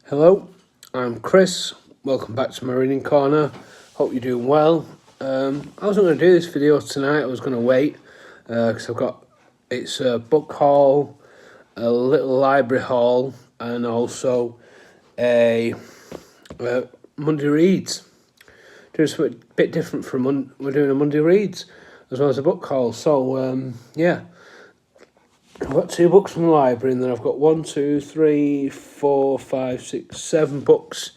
Hello, I'm Chris. Welcome back to my reading corner. Hope you're doing well. I wasn't going to do this video tonight. I was going to wait because it's a book haul, a little library haul, and also a Monday Reads. Doing something a bit different from we're doing a Monday Reads as well as a book haul. So yeah. I've got 2 books from the library, and then I've got 7 books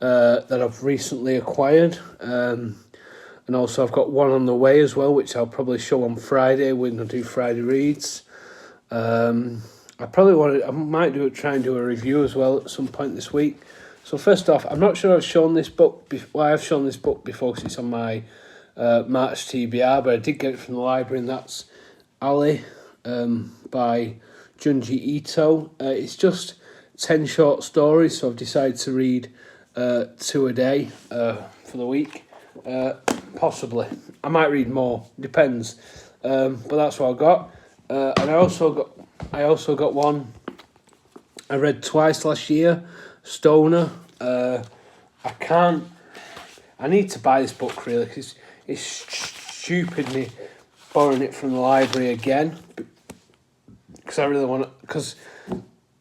that I've recently acquired. And also I've got one on the way as well, which I'll probably show on Friday when I do Friday Reads. I might try and do a review as well at some point this week. So first off, I'm not sure I've shown this book. I've shown this book before because it's on my March TBR, but I did get it from the library, and that's Ali by Junji Ito. It's just 10 short stories, so I've decided to read 2 a day for the week. Possibly. I might read more, depends. But that's what I got. And I also got one I read twice last year, Stoner. I need to buy this book really because it's stupidly borrowing it from the library again because I really want to. Because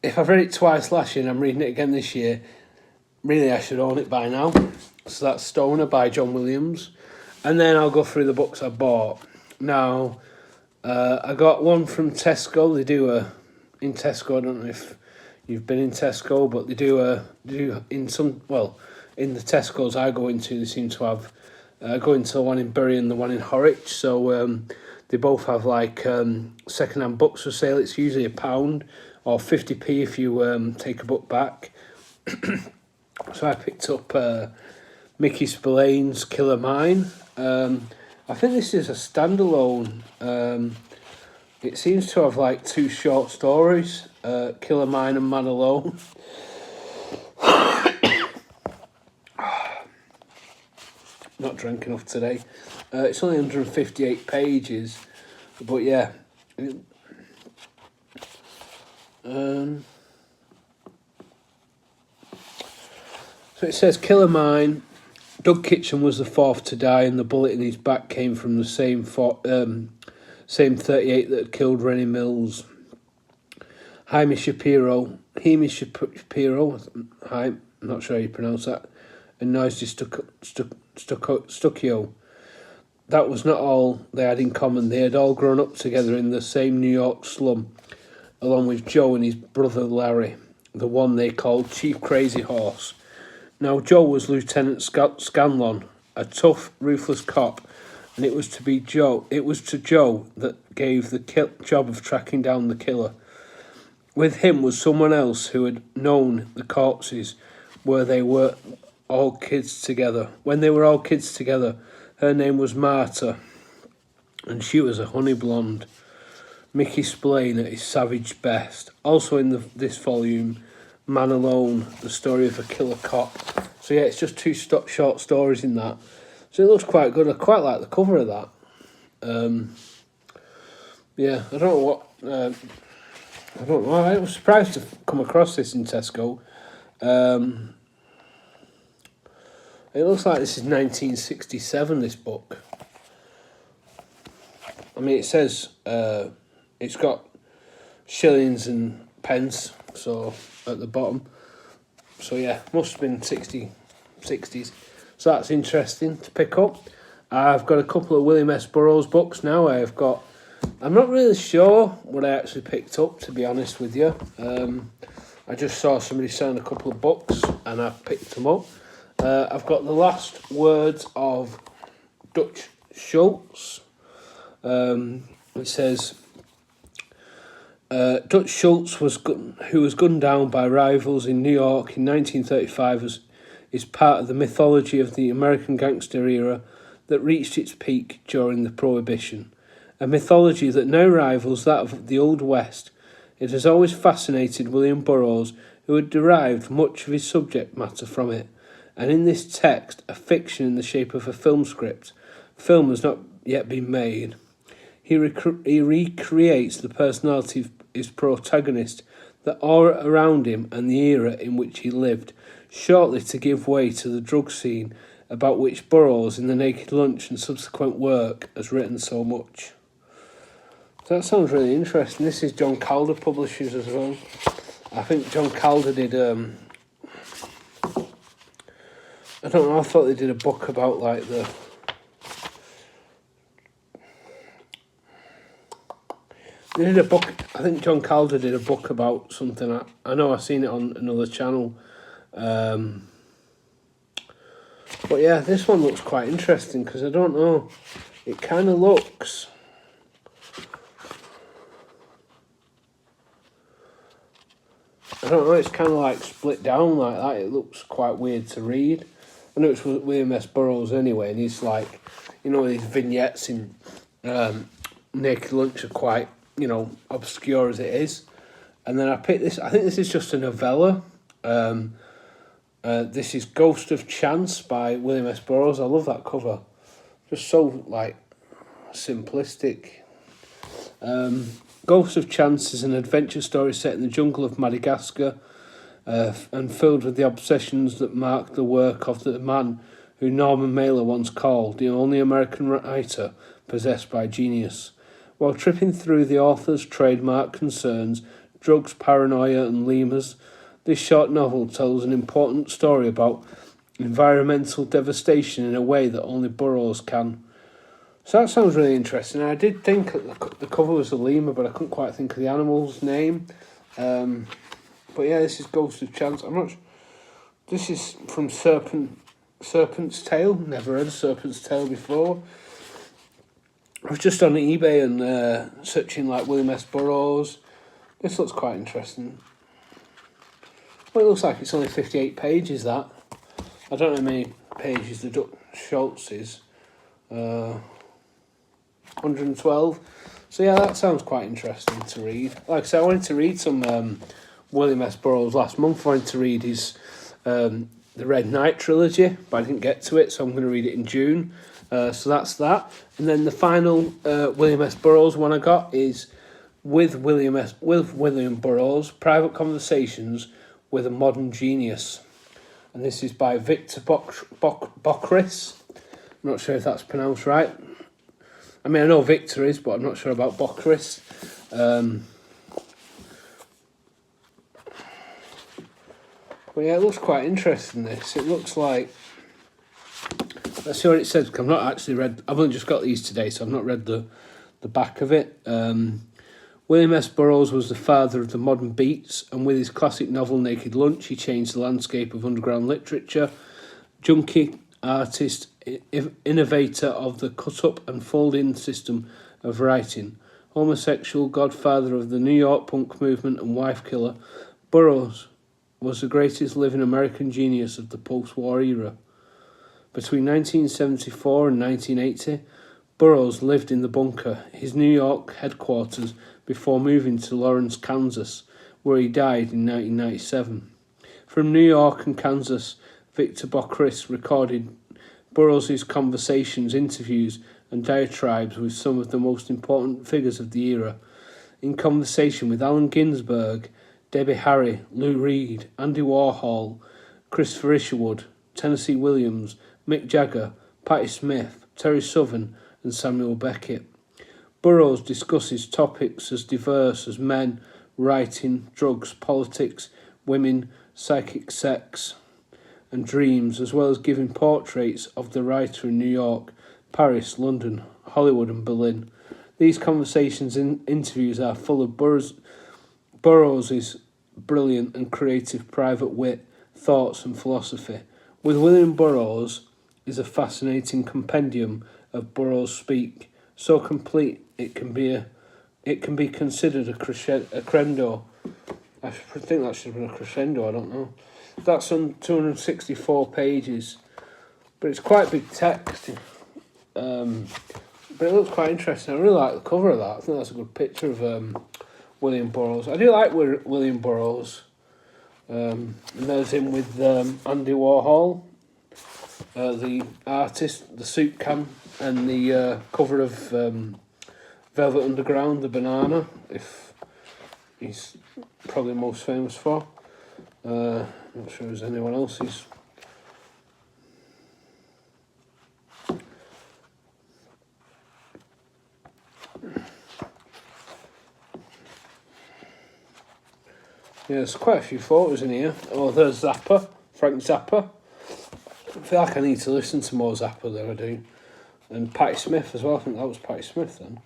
if I've read it twice last year and I'm reading it again this year, really I should own it by now. So that's Stoner by John Williams, and then I'll go through the books I bought. Now, I got one from Tesco. They do in Tesco. I don't know if you've been in Tesco, but they do in the Tesco's I go into. They seem to have. Go into the one in Bury and the one in Horwich. So they both have like second-hand books for sale. It's usually £1 or 50p if you take a book back. So I picked up Mickey Spillane's Killer Mine. I think this is a standalone. It seems to have like 2 short stories, Killer Mine and Man Alone. Not drank enough today. It's only 158 pages, but yeah. So it says Killer Mine. Doug Kitchen was the 4th to die, and the bullet in his back came from the same 38 that had killed Rennie Mills. Hamish Shapiro, I'm not sure how you pronounce that, and Noisy Stucchio. That was not all they had in common. They had all grown up together in the same New York slum, along with Joe and his brother Larry, the one they called Chief Crazy Horse. Now, Joe was Lieutenant Scanlon, a tough, ruthless cop, and it was to Joe that gave the job of tracking down the killer. With him was someone else who had known the corpses when they were all kids together. Her name was Marta, and she was a honey blonde. Mickey Spillane at his savage best. Also in this volume, Man Alone, the story of a killer cop. So yeah, it's just 2 short stories in that. So it looks quite good. I quite like the cover of that. Yeah, I don't know. I was surprised to come across this in Tesco. It looks like this is 1967, this book. I mean, it says it's got shillings and pence, so at the bottom. So yeah, must have been 60s. So that's interesting to pick up. I've got a couple of William S. Burroughs books now. I'm not really sure what I actually picked up, to be honest with you. I just saw somebody selling a couple of books and I picked them up. I've got The Last Words of Dutch Schultz. It says, Dutch Schultz, who was gunned down by rivals in New York in 1935, is part of the mythology of the American gangster era that reached its peak during the Prohibition. A mythology that now rivals that of the Old West. It has always fascinated William Burroughs, who had derived much of his subject matter from it. And in this text, a fiction in the shape of a film script, film has not yet been made. He recreates the personality of his protagonist, the aura around him and the era in which he lived, shortly to give way to the drug scene about which Burroughs in The Naked Lunch and subsequent work has written so much. So that sounds really interesting. This is John Calder Publishers as well. I think John Calder did, I don't know, I thought they did a book about like they did a book, I think John Calder did a book about something, I know I've seen it on another channel. But yeah, this one looks quite interesting because I don't know, it kind of looks... I don't know, it's kind of like split down like that. It looks quite weird to read. I know it's William S. Burroughs anyway, and he's like, you know, these vignettes in Naked Lunch are quite, you know, obscure as it is. And then I picked this, I think this is just a novella. This is Ghost of Chance by William S. Burroughs. I love that cover. Just so, like, simplistic. Ghost of Chance is an adventure story set in the jungle of Madagascar and filled with the obsessions that mark the work of the man who Norman Mailer once called the only American writer possessed by genius. While tripping through the author's trademark concerns, drugs, paranoia and lemurs, this short novel tells an important story about environmental devastation in a way that only Burroughs can. So that sounds really interesting. I did think that the cover was a lemur, but I couldn't quite think of the animal's name. But yeah, this is Ghost of Chance. I'm not. This is from Serpent's Tail. Never heard of Serpent's Tail before. I was just on eBay and searching like William S. Burroughs. This looks quite interesting. Well, it looks like it's only 58 pages. That I don't know how many pages the Schultz is. 112. So yeah, that sounds quite interesting to read. Like I said, I wanted to read some William S. Burroughs last month. I wanted to read his The Red Knight trilogy, but I didn't get to it, so I'm going to read it in June. So that's that. And then the final William S. Burroughs one I got is with William Burroughs, Private Conversations with a Modern Genius. And this is by Victor Bockris. I'm not sure if that's pronounced right. I mean, I know Victor is, but I'm not sure about Bockris. But yeah, it looks quite interesting, this. It looks like... Let's see what it says, because I've not actually read... I've only just got these today, so I've not read the back of it. William S. Burroughs was the father of the modern beats, and with his classic novel Naked Lunch, he changed the landscape of underground literature. Junkie, artist, innovator of the cut-up and fold-in system of writing, homosexual, godfather of the New York punk movement and wife killer, Burroughs was the greatest living American genius of the post-war era. Between 1974 and 1980, Burroughs lived in the Bunker, his New York headquarters, before moving to Lawrence, Kansas, where he died in 1997. From New York and Kansas, Victor Bockris recorded Burroughs' conversations, interviews, and diatribes with some of the most important figures of the era. In conversation with Allen Ginsberg, Debbie Harry, Lou Reed, Andy Warhol, Christopher Isherwood, Tennessee Williams, Mick Jagger, Patti Smith, Terry Southern, and Samuel Beckett. Burroughs discusses topics as diverse as men, writing, drugs, politics, women, psychic sex, and dreams, as well as giving portraits of the writer in New York, Paris, London, Hollywood, and Berlin. These conversations and interviews are full of Burroughs' brilliant and creative private wit, thoughts, and philosophy. With William Burroughs is a fascinating compendium of Burroughs speak, so complete it can be considered a crescendo. I think that should have been a crescendo, I don't know. That's on 264 pages, but it's quite big text. But it looks quite interesting. I really like the cover of that. I think that's a good picture of William Burroughs. I do like William Burroughs. And there's him with Andy Warhol, the artist, the soup can, and the cover of Velvet Underground, the banana. If he's probably most famous for. Not sure there's anyone else's. Yeah, there's quite a few photos in here. Oh, there's Zappa, Frank Zappa. I feel like I need to listen to more Zappa than I do. And Patti Smith as well. I think that was Patti Smith then.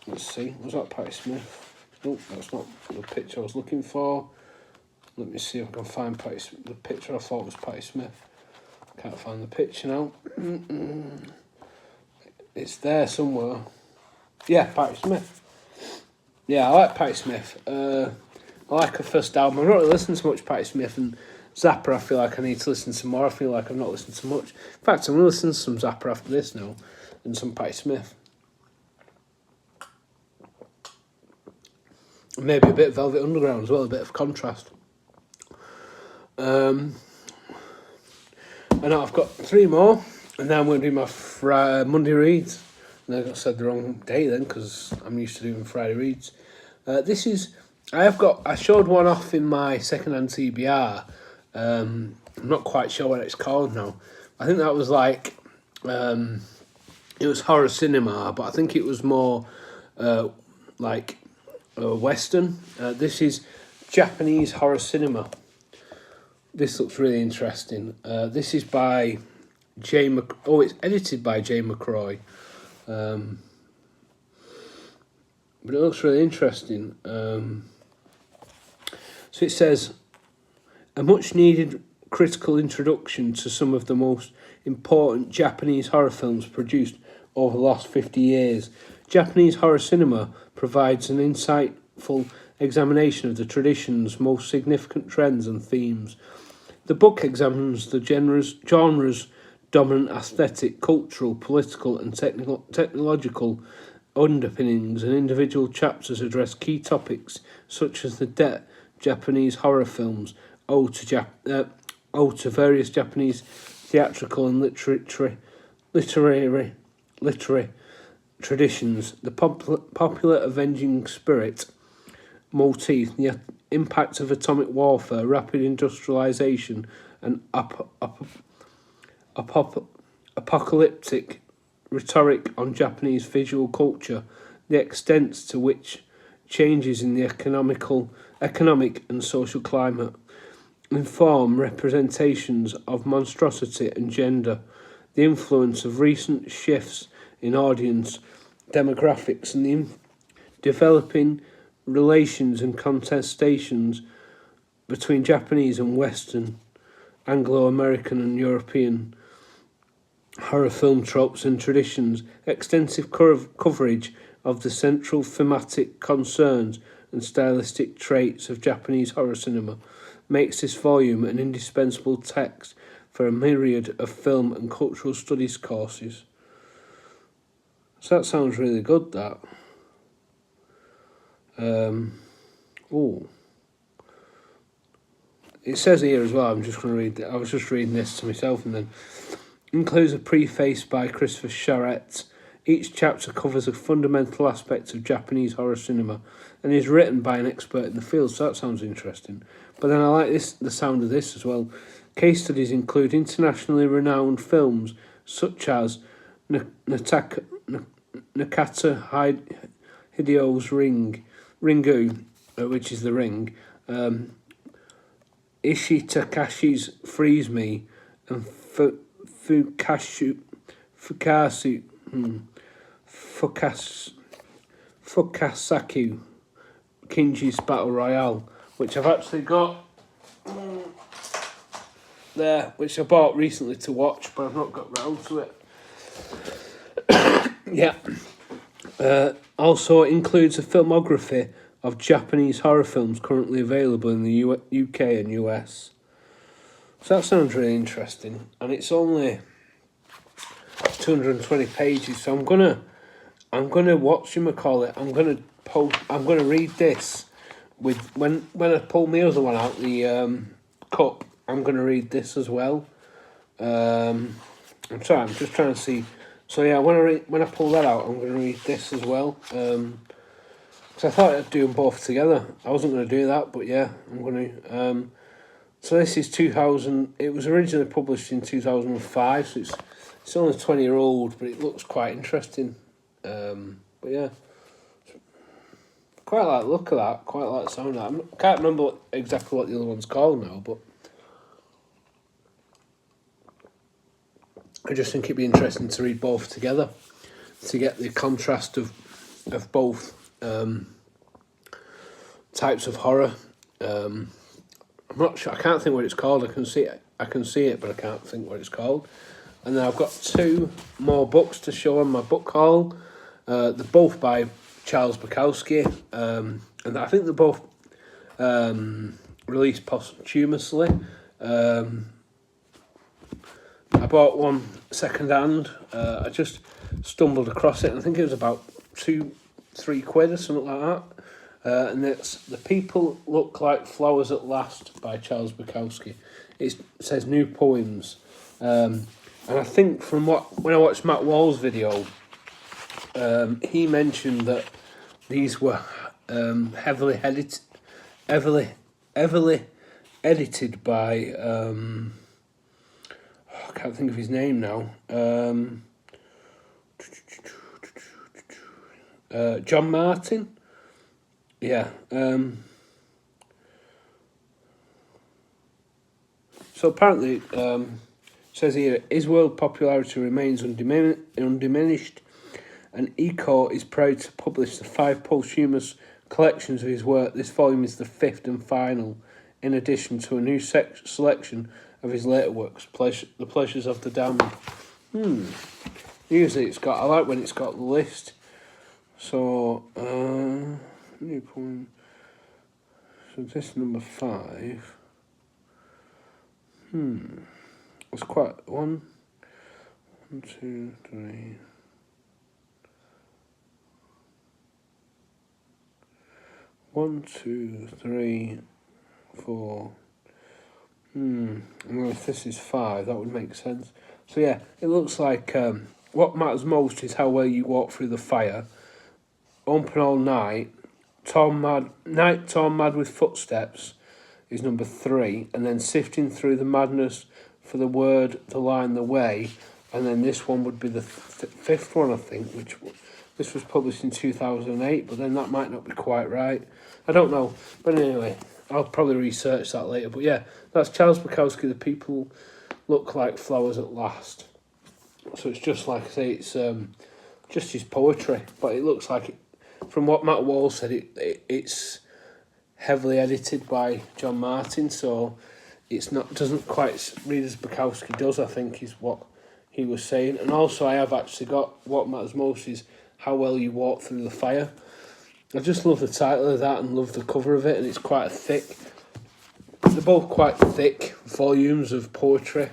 Let's see. Was that Patti Smith? Nope, that's not the picture I was looking for. Let me see if I can find the picture I thought was Patti Smith. Can't find the picture now. It's there somewhere. Yeah, Patti Smith. Yeah, I like Patti Smith. I like her first album. I've not really listened to much Patti Smith, and Zappa I feel like I need to listen to more. I feel like I've not listened to much. In fact, I'm going to listen to some Zappa after this now, and some Patti Smith. And maybe a bit of Velvet Underground as well, a bit of contrast. And now I've got 3 more, and now I'm going to do my Monday reads. And I said the wrong day then, because I'm used to doing Friday reads. I showed one off in my second-hand TBR. I'm not quite sure what it's called now. I think that was like, it was horror cinema, but I think it was more like Western. This is Japanese horror cinema. This looks really interesting. This is by it's edited by Jay McCroy. But it looks really interesting. So it says, a much needed critical introduction to some of the most important Japanese horror films produced over the last 50 years. Japanese horror cinema provides an insightful examination of the tradition's most significant trends and themes. The book examines the genre's dominant aesthetic, cultural, political and technological underpinnings, and individual chapters address key topics such as the debt Japanese horror films owe to various Japanese theatrical and literary traditions, the popular avenging spirit motif, the impact of atomic warfare, rapid industrialization, and apocalyptic rhetoric on Japanese visual culture, the extent to which changes in the economic and social climate inform representations of monstrosity and gender, the influence of recent shifts in audience demographics, and the developing relations and contestations between Japanese and Western, Anglo-American and European horror film tropes and traditions. Extensive coverage of the central thematic concerns and stylistic traits of Japanese horror cinema makes this volume an indispensable text for a myriad of film and cultural studies courses. So that sounds really good, that. It says here as well, I'm just going to read it. I was just reading this to myself, and then includes a preface by Christopher Charette. Each chapter covers a fundamental aspect of Japanese horror cinema and is written by an expert in the field, so that sounds interesting. But then I like the sound of this as well. Case studies include internationally renowned films such as Nakata Hideo's Ringu, which is The Ring, Ishitakashi's Freeze Me, and Fukasaku Kinji's Battle Royale, which I've actually got there, which I bought recently to watch, but I've not got round to it. Yeah. Also, it includes a filmography of Japanese horror films currently available in the UK and US. So that sounds really interesting, and it's only 220 pages. So I'm gonna I'm gonna read this with when I pull my other one out, the cup. I'm gonna read this as well. I'm sorry, I'm just trying to see. So yeah, when I pull that out, I'm gonna read this as well. So I thought I'd do them both together. I wasn't going to do that, but yeah, I'm going to. So this is 2000. It was originally published in 2005, so it's only 20-year-old, but it looks quite interesting. But yeah, quite like the look of that. Quite like the sound of that. I can't remember exactly what the other one's called now, but I just think it'd be interesting to read both together to get the contrast of both types of horror. I'm not sure. I can't think what it's called. I can see it, but I can't think what it's called. And then I've got 2 more books to show on my book haul. They're both by Charles Bukowski, and I think they're both released posthumously. I bought one second hand. I just stumbled across it, and I think it was about 2-3 quid or something like that. And it's The People Look Like Flowers at Last by Charles Bukowski. It says new poems. And I think from when I watched Matt Wall's video, he mentioned that these were heavily edited by I can't think of his name now. John Martin. Yeah. So apparently, it says here, his world popularity remains undiminished, and Eco is proud to publish the 5 posthumous collections of his work. This volume is the 5th and final, in addition to a new selection of his later works, The Pleasures of the Damned. Usually I like when it's got the list. So, new poem. So this number 5. It's quite 1, 2, 3. 1, 2, 3, 4. Well, if this is 5, that would make sense. So yeah, it looks like what matters most is how well you walk through the fire. Open all night. Torn mad with footsteps is number 3, and then sifting through the madness for the word, the line, the way, and then this one would be the 5th one, I think, this was published in 2008, but then that might not be quite right. I don't know, but anyway, I'll probably research that later. But yeah, that's Charles Bukowski, The People Look Like Flowers at Last. So it's just like I say, it's just his poetry, but it looks like it, from what Matt Wall said, it's heavily edited by John Martin, so doesn't quite read as Bukowski does, I think, is what he was saying. And also I have actually got What Matters Most is How Well You Walk Through the Fire. I just love the title of that and love the cover of it, and it's quite thick. They're both quite thick volumes of poetry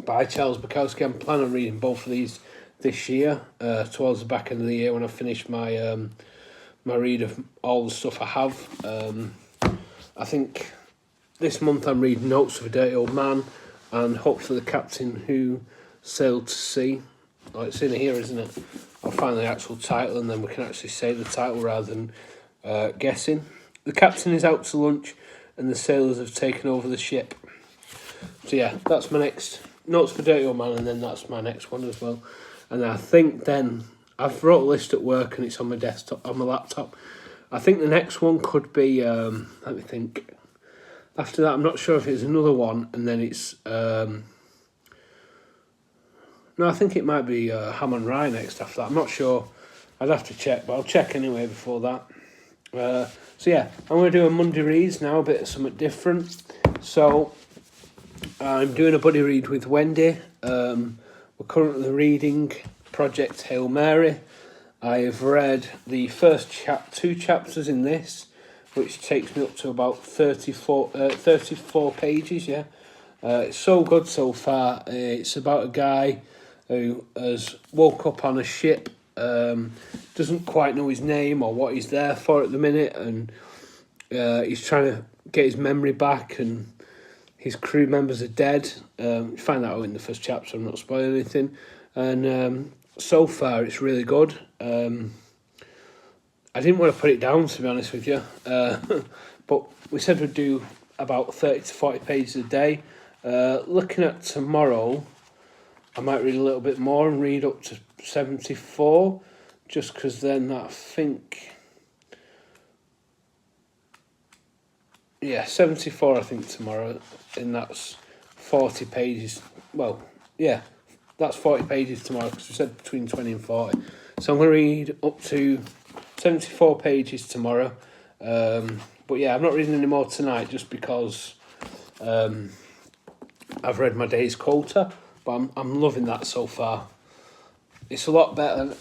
by Charles Bukowski. I'm planning on reading both of these this year, towards the back end of the year when I finish my my read of all the stuff I have. I think this month I'm reading Notes of a Dirty Old Man and hopefully The Captain Who Sailed to Sea. Oh, it's in here, isn't it? I'll find the actual title and then we can actually say the title rather than guessing. The captain is out to lunch and the sailors have taken over the ship. So yeah, that's my next Notes for Dirty Old Man, and then that's my next one as well. And I think then I've wrote a list at work and it's on my desktop, on my laptop. I think the next one could be, let me think. After that, I'm not sure if it's another one, and then it's, no, I think it might be Ham and Rye next after that. I'm not sure. I'd have to check, but I'll check anyway before that. So yeah, I'm going to do a Monday reads now, a bit of something different. So I'm doing a buddy read with Wendy. We're currently reading Project Hail Mary. I have read the first 2 chapters in this, which takes me up to about 34 pages, yeah. It's so good so far. It's about a guy who has woke up on a ship, doesn't quite know his name or what he's there for at the minute, and he's trying to get his memory back, and his crew members are dead. You find that out in the first chapter, I'm not spoiling anything. And so far it's really good. I didn't want to put it down, to be honest with you, but we said we'd do about 30 to 40 pages a day. Looking at tomorrow, I might read a little bit more and read up to 74, just because then I think, yeah, 74 I think tomorrow, and that's 40 pages. Well, yeah, that's 40 pages tomorrow, because we said between 20 and 40. So I'm going to read up to 74 pages tomorrow. But yeah, I'm not reading any more tonight, just because I've read my day's quota, but I'm loving that so far. It's a lot better than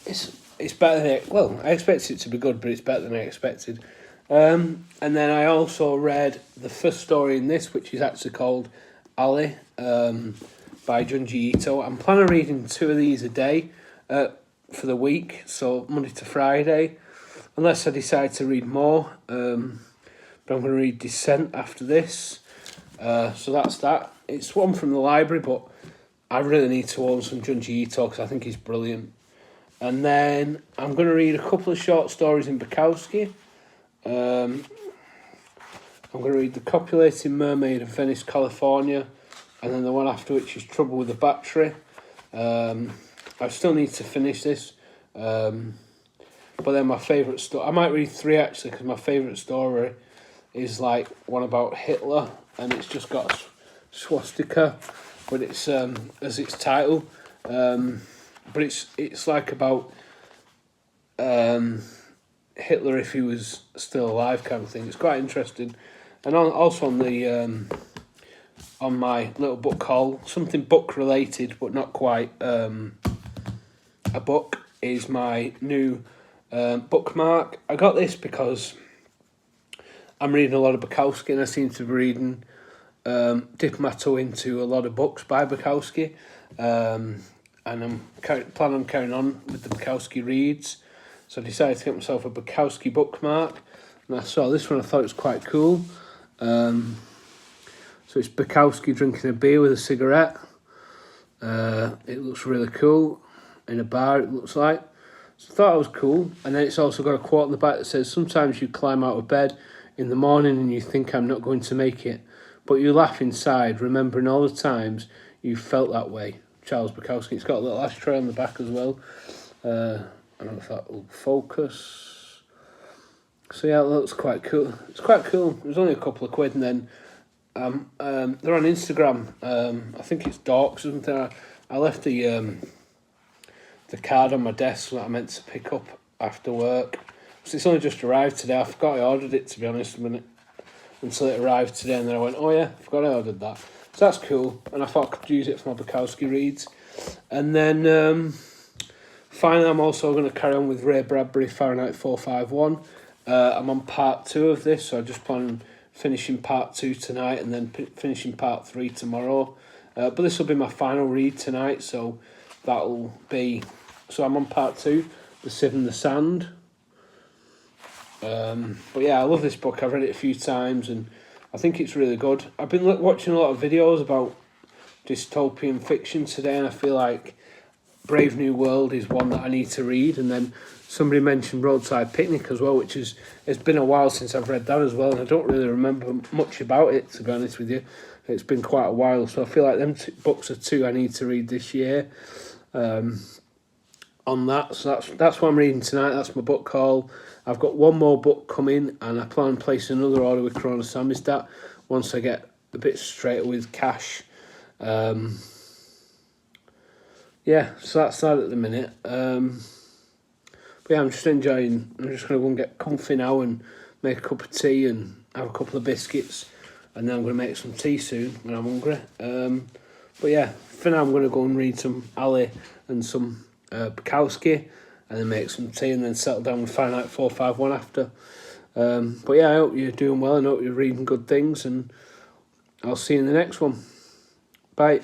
it's better than I expected it to be good, but it's better than I expected. And then I also read the first story in this, which is actually called Ali, by Junji Ito. I'm planning on reading 2 of these a day for the week, so Monday to Friday, unless I decide to read more. But I'm going to read Descent after this. So that's that. It's one from the library, but I really need to own some Junji Ito because I think he's brilliant. And then I'm going to read a couple of short stories in Bukowski. I'm going to read The Copulating Mermaid of Venice, California, and then the one after, which is Trouble with the Battery. I still need to finish this. But then my favourite story, I might read 3 actually, because my favourite story is like one about Hitler, and it's just got a swastika, but it's as its title. But it's like about Hitler if he was still alive, kind of thing. It's quite interesting. And also on the on my little book haul, something book related but not quite a book, is my new bookmark. I got this because I'm reading a lot of Bukowski, and I seem to be reading, dipping my toe into a lot of books by Bukowski, and I'm planning on carrying on with the Bukowski reads. So I decided to get myself a Bukowski bookmark, and I saw this one. I thought it was quite cool. So it's Bukowski drinking a beer with a cigarette. It looks really cool. In a bar, it looks like. So I thought it was cool. And then it's also got a quote on the back that says, "Sometimes you climb out of bed in the morning and you think I'm not going to make it, but you laugh inside, remembering all the times you felt that way." Charles Bukowski. It's got a little ashtray on the back as well. I don't know if that will focus. So yeah, it looks quite cool. It's quite cool. It was only a couple of quid, and then they're on Instagram. I think it's Dorks or something. I left the card on my desk that I meant to pick up after work. So it's only just arrived today. I forgot I ordered it, to be honest, until it arrived today, and then I went, oh yeah, I forgot I ordered that. So that's cool, and I thought I could use it for my Bukowski reads. And then finally, I'm also going to carry on with Ray Bradbury, Fahrenheit 451. I'm on part 2 of this, so I just plan on finishing part 2 tonight, and then finishing part 3 tomorrow. But this will be my final read tonight, so that'll be... So I'm on part 2, The Sieve and the Sand. But yeah, I love this book. I've read it a few times, and I think it's really good. I've been watching a lot of videos about dystopian fiction today, and I feel like Brave New World is one that I need to read. And then somebody mentioned Roadside Picnic as well, which is, it's been a while since I've read that as well, and I don't really remember much about it, to be honest with you. It's been quite a while, so I feel like them books are 2 I need to read this year. On that, so that's what I'm reading tonight. That's my book haul. I've got one more book coming, and I plan on placing another order with Corona Samizdat once I get a bit straighter with cash. Yeah, so that's that at the minute. But yeah, I'm just enjoying. I'm just going to go and get comfy now and make a cup of tea and have a couple of biscuits, and then I'm going to make some tea soon when I'm hungry. But yeah, for now I'm going to go and read some Ali and some Bukowski, and then make some tea, and then settle down with Fahrenheit 451 after. But yeah, I hope you're doing well, and I hope you're reading good things, and I'll see you in the next one. Bye.